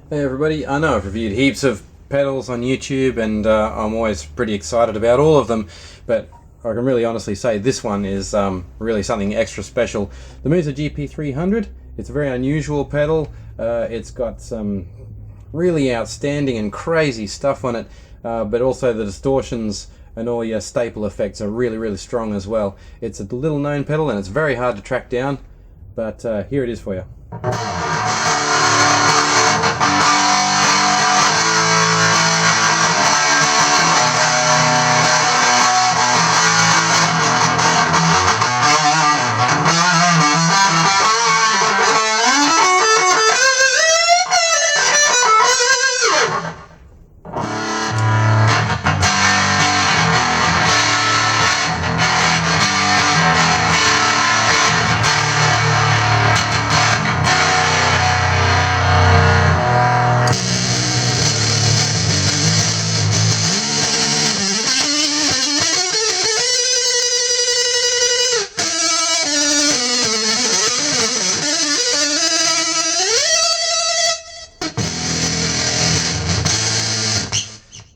Hey everybody, I know I've reviewed heaps of pedals on YouTube and I'm always pretty excited about all of them, but I can really honestly say this one is really something extra special. The MUZA GP300, it's a very unusual pedal. It's got some really outstanding and crazy stuff on it, but also the distortions and all your staple effects are really strong as well. It's a little known pedal and it's very hard to track down, but here it is for you.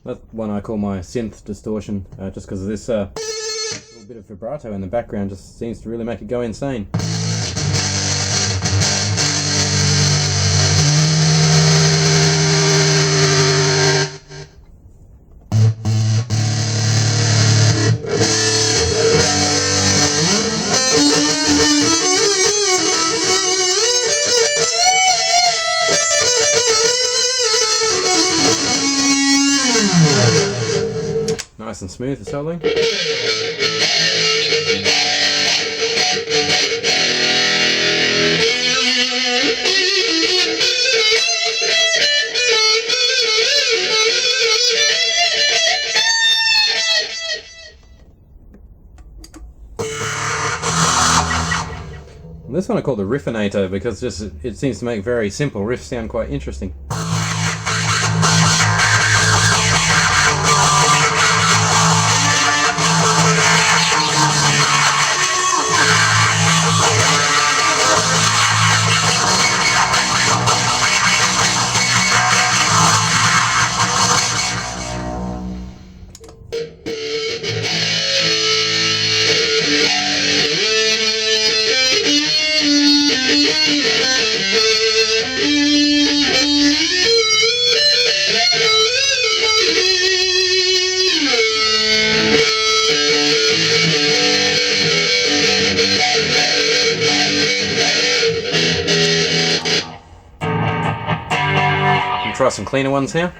That's one I call my synth distortion, just because of this little bit of vibrato in the background just seems to really make it go insane. Nice and smooth the soloing. And this one I call the Riffinator because it seems to make very simple riffs sound quite interesting. Try some cleaner ones here.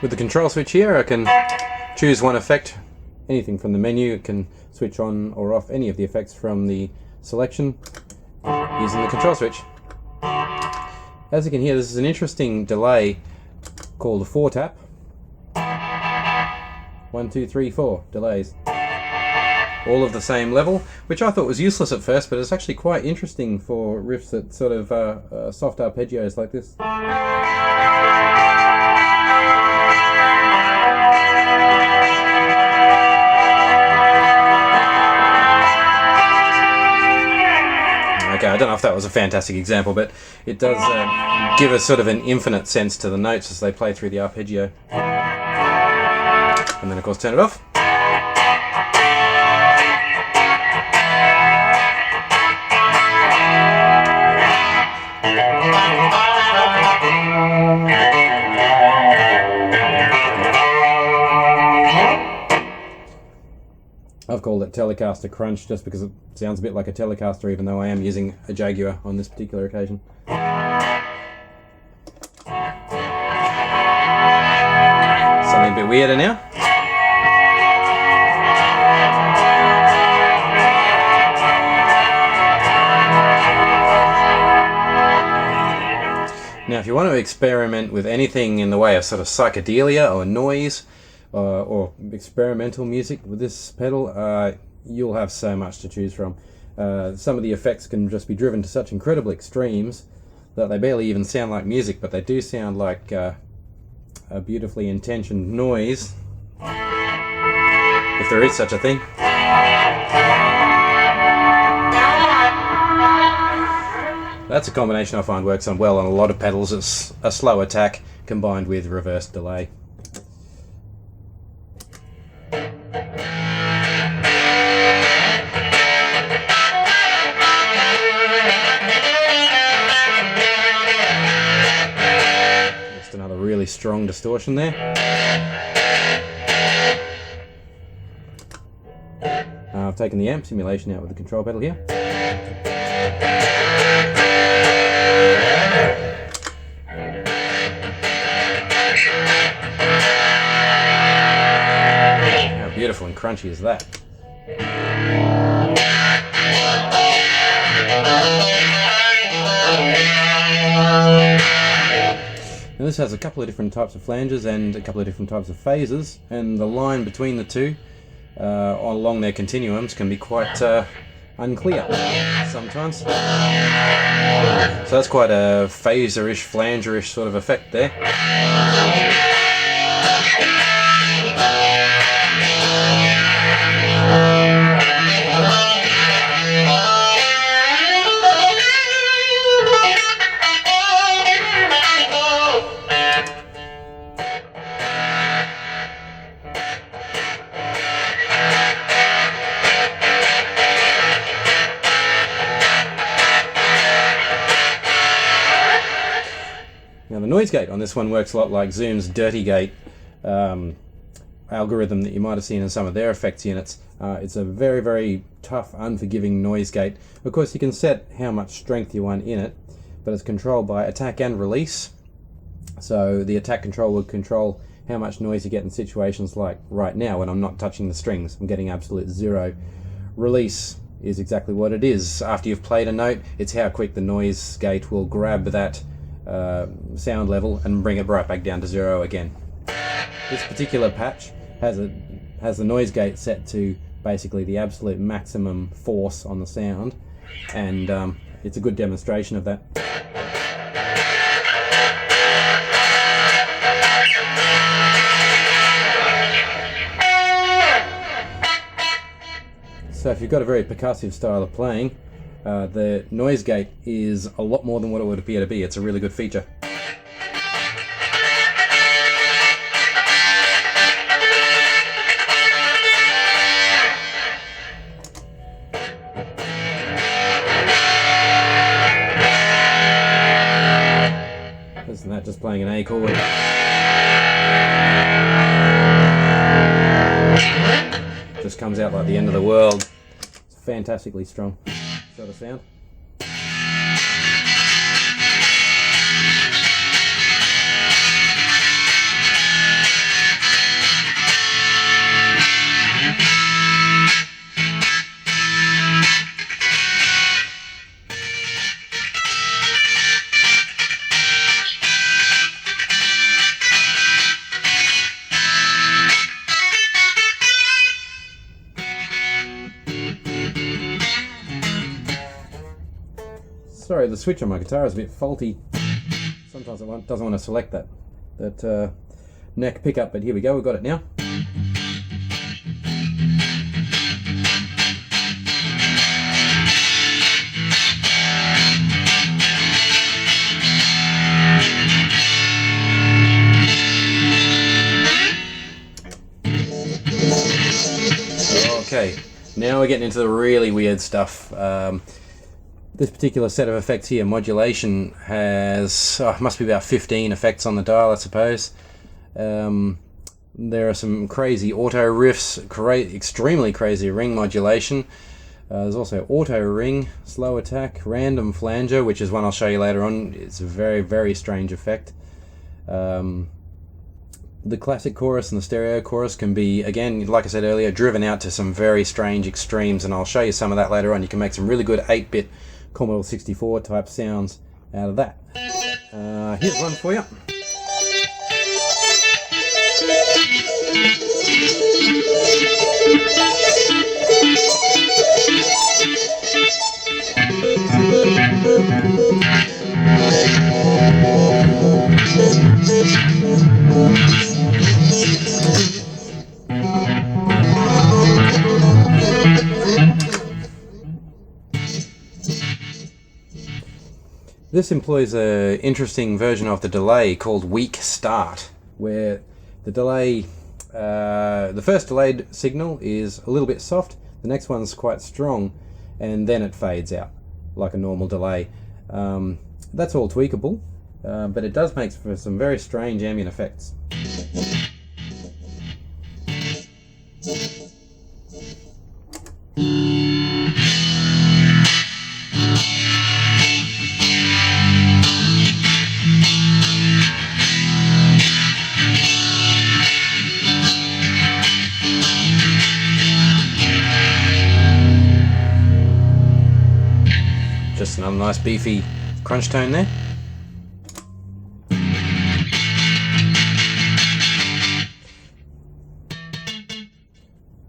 With the control switch here I can choose one effect, anything from the menu. I can switch on or off any of the effects from the selection using the control switch. As you can hear, this is an interesting delay called a 4-tap. 1, 2, 3, 4 delays. All of the same level, which I thought was useless at first, but it's actually quite interesting for riffs that sort of soft arpeggios like this. Okay, I don't know if that was a fantastic example, but it does give us sort of an infinite sense to the notes as they play through the arpeggio. And then of course turn it off. I've called it Telecaster Crunch just because it sounds a bit like a Telecaster, even though I am using a Jaguar on this particular occasion. Something a bit weirder now. Now if you want to experiment with anything in the way of sort of psychedelia or noise or experimental music with this pedal, you'll have so much to choose from. Some of the effects can just be driven to such incredible extremes that they barely even sound like music, but they do sound like a beautifully intentioned noise, if there is such a thing. That's a combination I find works on well on a lot of pedals. It's a slow attack combined with reverse delay. Just another really strong distortion there. I've taken the amp simulation out with the control pedal here. How beautiful and crunchy is that? Now this has a couple of different types of flanges and a couple of different types of phases, and the line between the two along their continuums can be quite unclear sometimes. So that's quite a phaser-ish, flanger-ish sort of effect there. Now the noise gate on this one works a lot like Zoom's dirty gate algorithm that you might have seen in some of their effects units. It's a very, very tough, unforgiving noise gate. Of course you can set how much strength you want in it, but it's controlled by attack and release. So the attack control will control how much noise you get in situations like right now when I'm not touching the strings. I'm getting absolute zero. Release is exactly what it is. After you've played a note, it's how quick the noise gate will grab that sound level and bring it right back down to zero again. This particular patch has the noise gate set to basically the absolute maximum force on the sound, and it's a good demonstration of that. So if you've got a very percussive style of playing, the noise gate is a lot more than what it would appear to be. It's a really good feature. Isn't that just playing an A chord? Just comes out like the end of the world. It's fantastically strong sort of sound. Sorry, the switch on my guitar is a bit faulty. Sometimes it doesn't want to select that neck pickup, but here we go, we've got it now. Okay, now we're getting into the really weird stuff. This particular set of effects here, modulation, has must be about 15 effects on the dial, I suppose. There are some crazy auto riffs, extremely crazy ring modulation. There's also auto ring, slow attack, random flanger, which is one I'll show you later on. It's a very, very strange effect. The classic chorus and the stereo chorus can be, again, like I said earlier, driven out to some very strange extremes, and I'll show you some of that later on. You can make some really good 8-bit Commodore 64 type sounds out of that. Here's one for you. This employs an interesting version of the delay called weak start, where the delay, the first delayed signal is a little bit soft, the next one's quite strong, and then it fades out like a normal delay. That's all tweakable, but it does make for some very strange ambient effects. Just another nice beefy crunch tone there.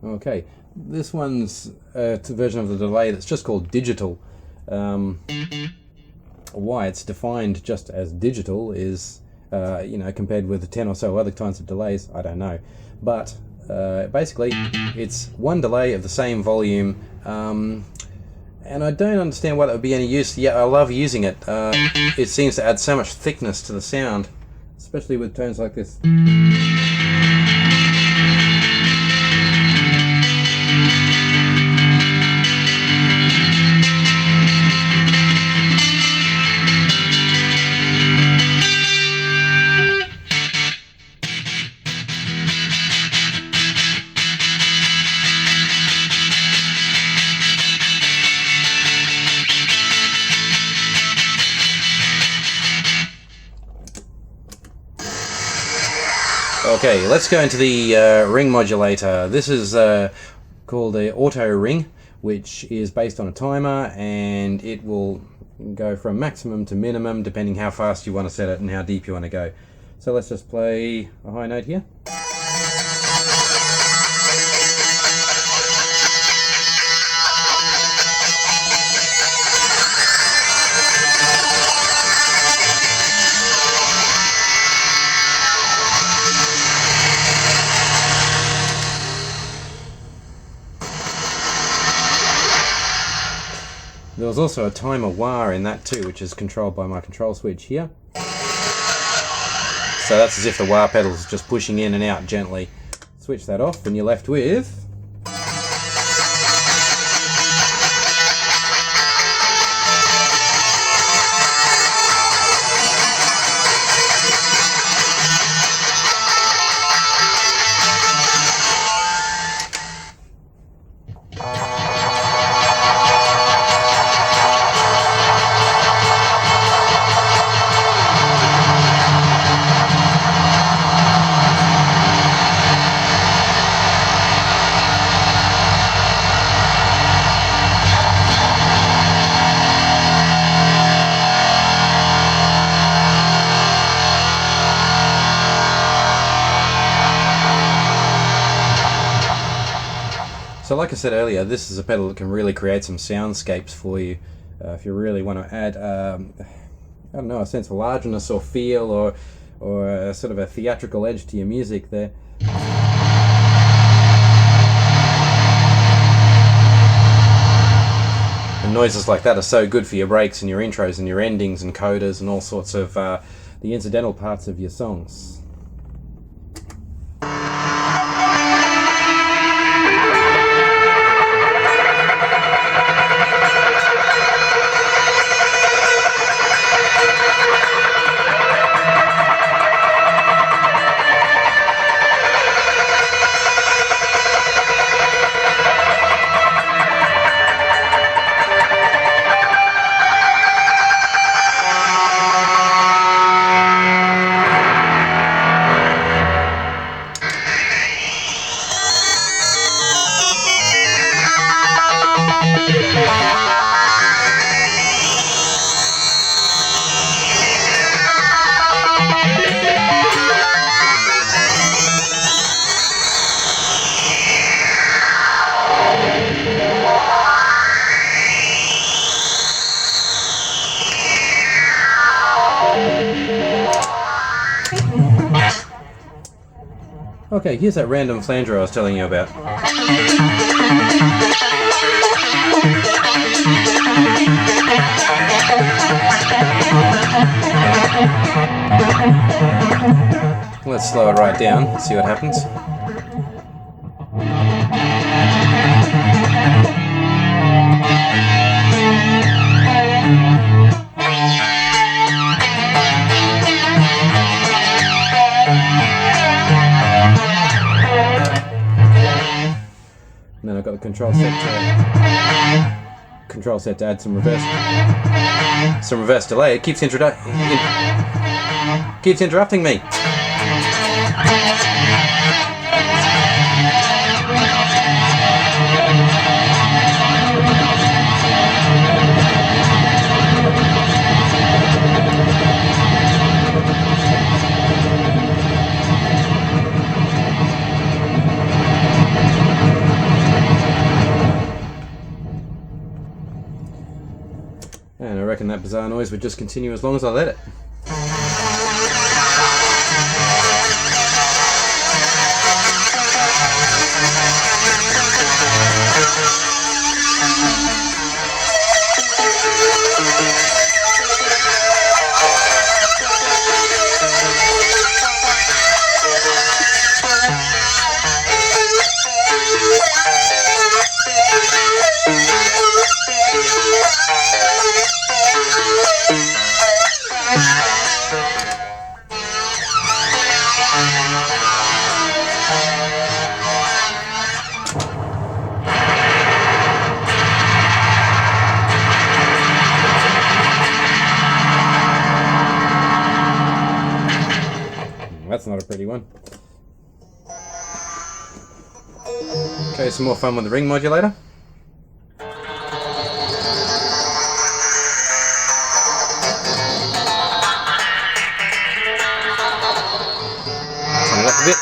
Okay, this one's a version of the delay that's just called digital. Why it's defined just as digital is, compared with the 10 or so other kinds of delays, I don't know. But basically, it's one delay of the same volume. And I don't understand why that would be any use. Yeah, I love using it. It seems to add so much thickness to the sound, especially with tones like this. Okay, let's go into the ring modulator. This is called the auto ring, which is based on a timer, and it will go from maximum to minimum depending how fast you want to set it and how deep you want to go. So let's just play a high note here. There was also a timer wah in that too, which is controlled by my control switch here. So that's as if the wah pedal is just pushing in and out gently. Switch that off and you're left with... So like I said earlier, this is a pedal that can really create some soundscapes for you. If you really want to add, I don't know, a sense of largeness or feel or a sort of a theatrical edge to your music there. And noises like that are so good for your breaks and your intros and your endings and codas and all sorts of the incidental parts of your songs. Okay, here's that random flanger I was telling you about. Let's slow it right down, see what happens. And then I've got the control set to add some reverse delay. It keeps interrupting me. And I reckon that bizarre noise would just continue as long as I let it. That's not a pretty one. Okay, some more fun with the ring modulator. Turn it up a bit.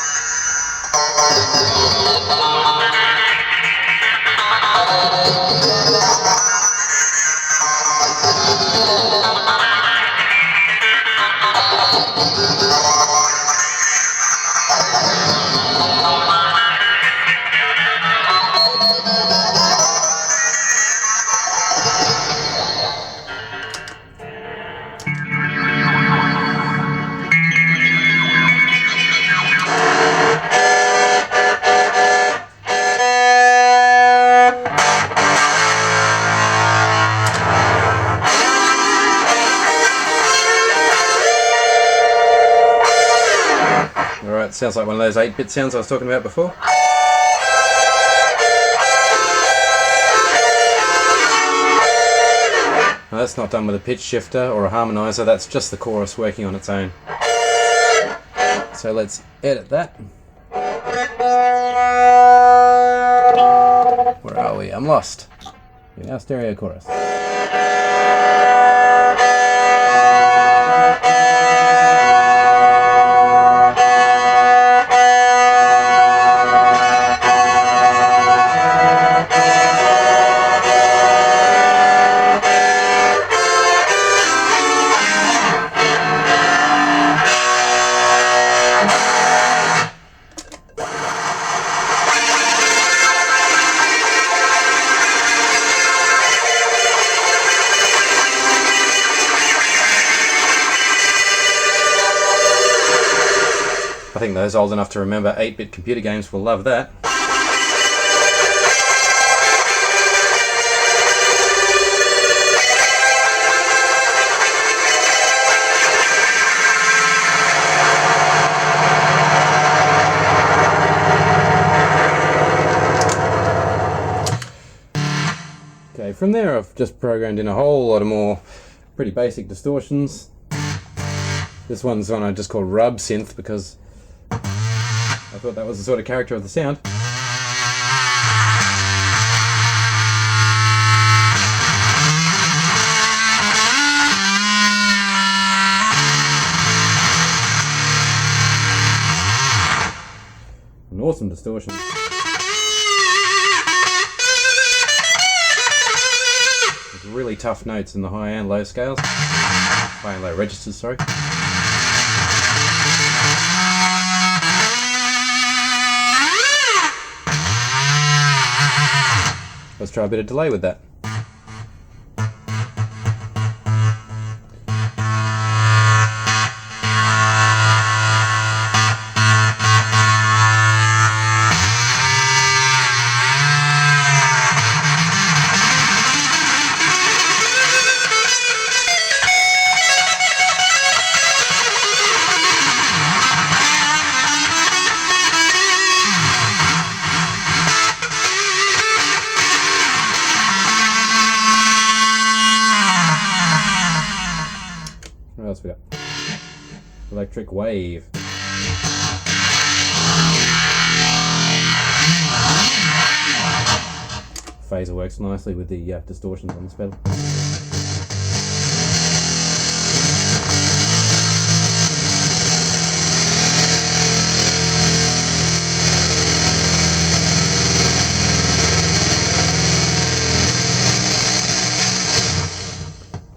Alright, sounds like one of those 8-bit sounds I was talking about before. Now that's not done with a pitch shifter or a harmonizer, that's just the chorus working on its own. So let's edit that. Where are we? I'm lost. In our stereo chorus. I think those old enough to remember 8-bit computer games will love that. Okay, from there I've just programmed in a whole lot of more pretty basic distortions. This one's one I just called Rub Synth because I thought that was the sort of character of the sound. An awesome distortion. With really tough notes in the high and low scales. High and low registers, sorry. Let's try a bit of delay with that. What else we got? Electric wave. Phaser works nicely with the distortions on this pedal.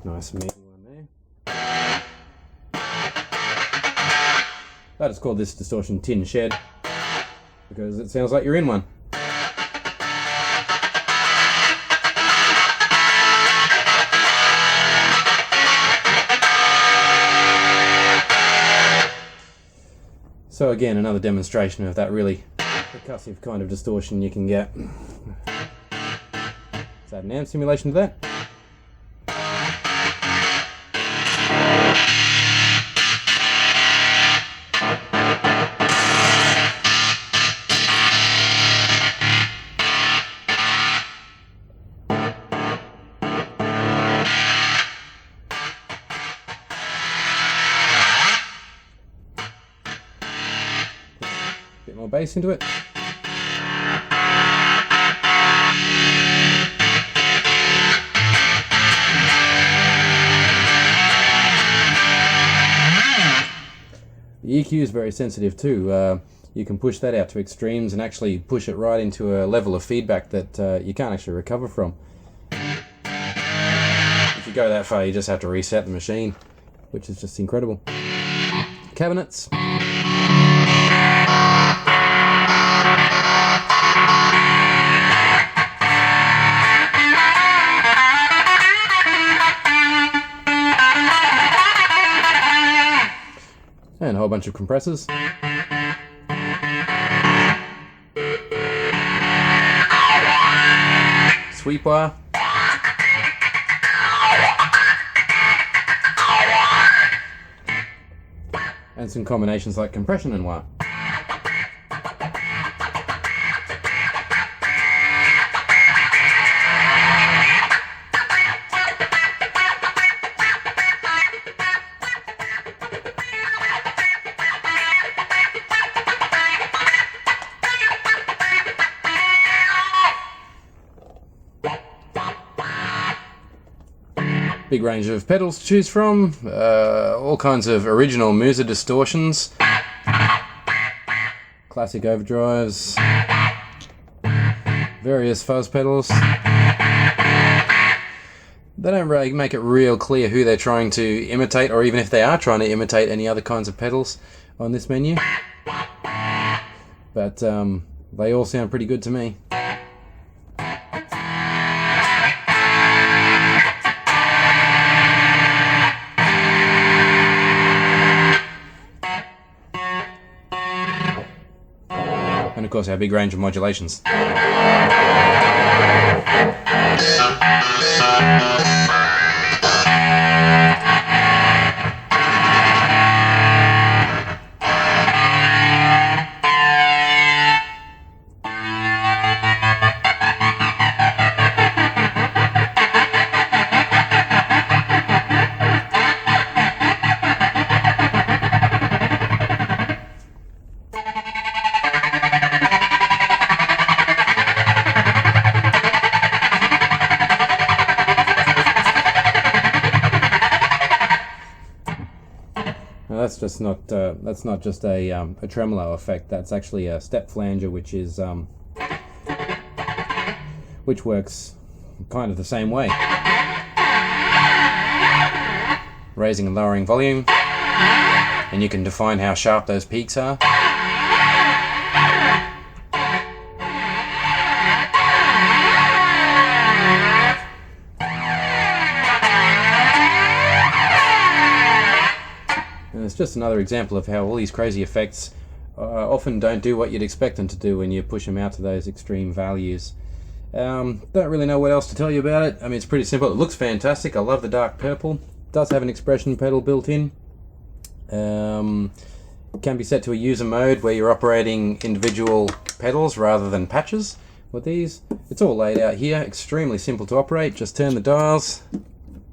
Nice meaty one there. I just call this distortion Tin Shed because it sounds like you're in one. So again, another demonstration of that really percussive kind of distortion you can get. Let's add an amp simulation to that. Bit more bass into it. The EQ is very sensitive too. You can push that out to extremes and actually push it right into a level of feedback that you can't actually recover from. If you go that far, you just have to reset the machine, which is just incredible. Cabinets. And a whole bunch of compressors. Sweep wire. And some combinations like compression and wire. Big range of pedals to choose from, all kinds of original MUZA distortions, classic overdrives, various fuzz pedals. They don't really make it real clear who they're trying to imitate, or even if they are trying to imitate any other kinds of pedals on this menu. But they all sound pretty good to me. And of course our big range of modulations. That's not just a tremolo effect. That's actually a step flanger, which works kind of the same way, raising and lowering volume, and you can define how sharp those peaks are. just another example of how all these crazy effects often don't do what you'd expect them to do when you push them out to those extreme values. Don't really know what else to tell you about it. I mean, it's pretty simple. It looks fantastic. I love the dark purple. It does have an expression pedal built in. It can be set to a user mode where you're operating individual pedals rather than patches. With these, it's all laid out here. Extremely simple to operate. Just turn the dials.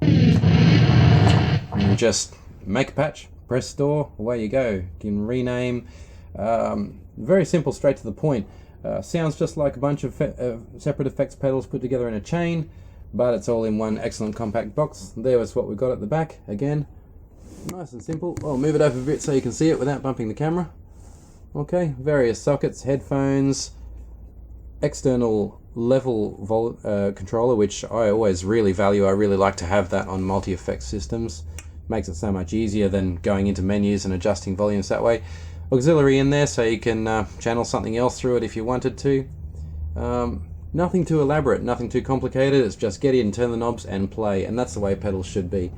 And you just make a patch, press store, away you go. You can rename. Very simple, straight to the point. Sounds just like a bunch of separate effects pedals put together in a chain, but it's all in one excellent compact box. There was what we've got at the back. Again, nice and simple. I'll move it over a bit so you can see it without bumping the camera. Okay, various sockets, headphones, external level controller, which I always really value. I really like to have that on multi-effects systems. Makes it so much easier than going into menus and adjusting volumes that way. Auxiliary in there so you can channel something else through it if you wanted to. Nothing too elaborate, nothing too complicated. It's just get in, turn the knobs and play, and that's the way pedals should be.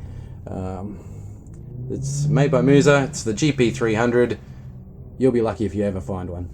It's made by MUZA. It's the GP300. You'll be lucky if you ever find one.